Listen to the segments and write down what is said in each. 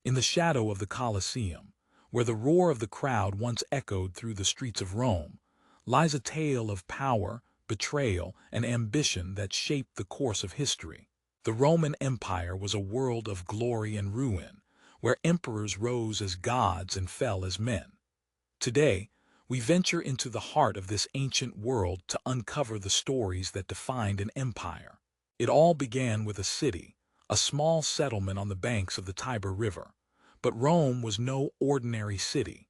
In the shadow of the Colosseum, where the roar of the crowd once echoed through the streets of Rome, lies a tale of power, betrayal, and ambition that shaped the course of history. The Roman Empire was a world of glory and ruin, where emperors rose as gods and fell as men. Today, we venture into the heart of this ancient world to uncover the stories that defined an empire. It all began with a city, a small settlement on the banks of the Tiber River. But Rome was no ordinary city.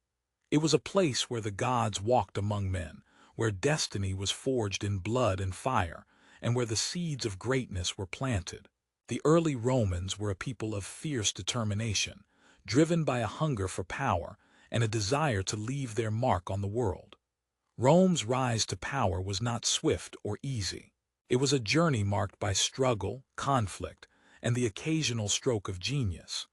It was a place where the gods walked among men, where destiny was forged in blood and fire, and where the seeds of greatness were planted. The early Romans were a people of fierce determination, driven by a hunger for power and a desire to leave their mark on the world. Rome's rise to power was not swift or easy. It was a journey marked by struggle, conflict, and the occasional stroke of genius.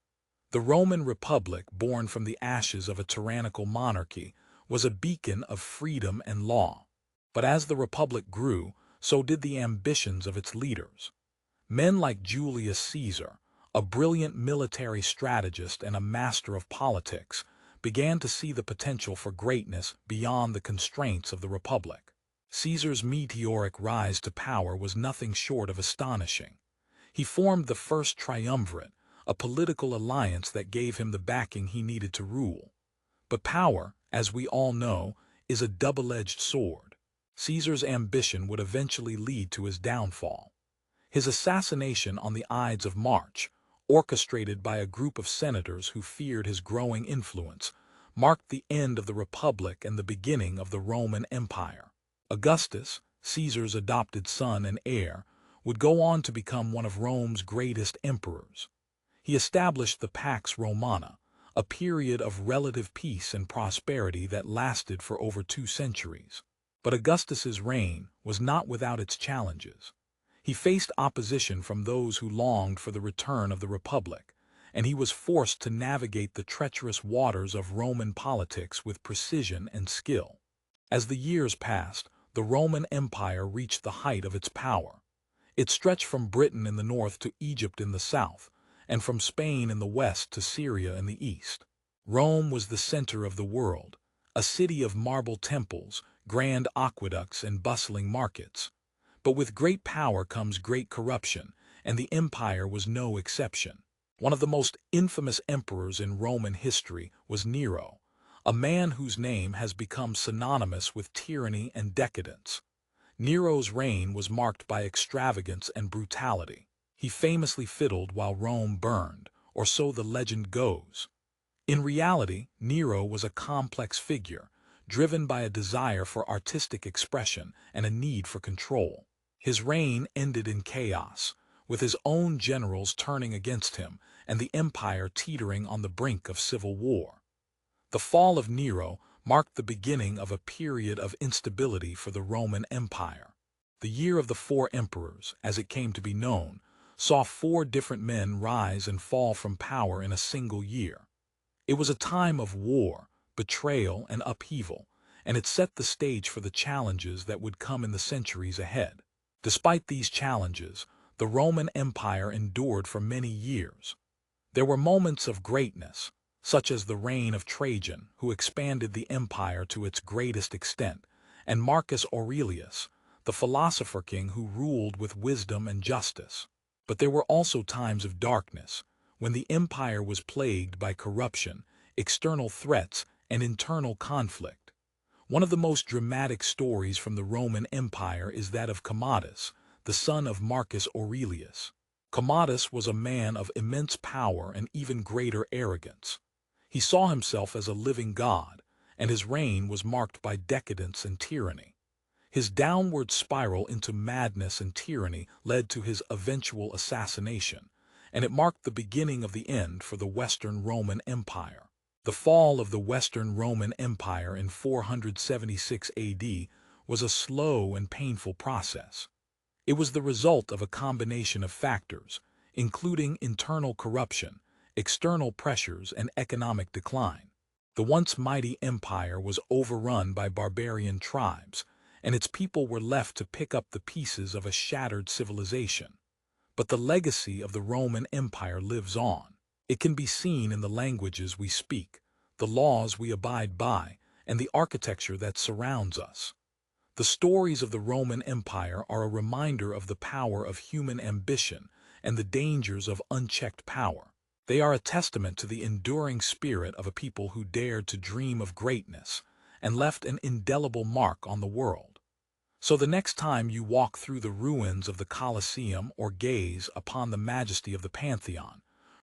The Roman Republic, born from the ashes of a tyrannical monarchy, was a beacon of freedom and law. But as the Republic grew, so did the ambitions of its leaders. Men like Julius Caesar, a brilliant military strategist and a master of politics, began to see the potential for greatness beyond the constraints of the Republic. Caesar's meteoric rise to power was nothing short of astonishing. He formed the first triumvirate, a political alliance that gave him the backing he needed to rule. But power, as we all know, is a double-edged sword. Caesar's ambition would eventually lead to his downfall. His assassination on the Ides of March, orchestrated by a group of senators who feared his growing influence, marked the end of the Republic and the beginning of the Roman Empire. Augustus, Caesar's adopted son and heir, would go on to become one of Rome's greatest emperors. He established the Pax Romana, a period of relative peace and prosperity that lasted for over 2 centuries. But Augustus's reign was not without its challenges. He faced opposition from those who longed for the return of the Republic, and he was forced to navigate the treacherous waters of Roman politics with precision and skill. As the years passed, the Roman Empire reached the height of its power. It stretched from Britain in the north to Egypt in the south, and from Spain in the west to Syria in the east. Rome was the center of the world, a city of marble temples, grand aqueducts, and bustling markets. But with great power comes great corruption, and the empire was no exception. One of the most infamous emperors in Roman history was Nero, a man whose name has become synonymous with tyranny and decadence. Nero's reign was marked by extravagance and brutality. He famously fiddled while Rome burned, or so the legend goes. In reality, Nero was a complex figure, driven by a desire for artistic expression and a need for control. His reign ended in chaos, with his own generals turning against him and the empire teetering on the brink of civil war. The fall of Nero marked the beginning of a period of instability for the Roman Empire. The Year of the Four Emperors, as it came to be known, saw 4 different men rise and fall from power in a single year. It was a time of war, betrayal, and upheaval, and it set the stage for the challenges that would come in the centuries ahead. Despite these challenges, the Roman Empire endured for many years. There were moments of greatness, such as the reign of Trajan, who expanded the empire to its greatest extent, and Marcus Aurelius, the philosopher king who ruled with wisdom and justice. But there were also times of darkness, when the empire was plagued by corruption, external threats, and internal conflict. One of the most dramatic stories from the Roman Empire is that of Commodus, the son of Marcus Aurelius. Commodus was a man of immense power and even greater arrogance. He saw himself as a living god, and his reign was marked by decadence and tyranny. His downward spiral into madness and tyranny led to his eventual assassination, and it marked the beginning of the end for the Western Roman Empire. The fall of the Western Roman Empire in 476 AD was a slow and painful process. It was the result of a combination of factors, including internal corruption, external pressures, and economic decline. The once mighty empire was overrun by barbarian tribes, and its people were left to pick up the pieces of a shattered civilization. But the legacy of the Roman Empire lives on. It can be seen in the languages we speak, the laws we abide by, and the architecture that surrounds us. The stories of the Roman Empire are a reminder of the power of human ambition and the dangers of unchecked power. They are a testament to the enduring spirit of a people who dared to dream of greatness and left an indelible mark on the world. So the next time you walk through the ruins of the Colosseum or gaze upon the majesty of the Pantheon,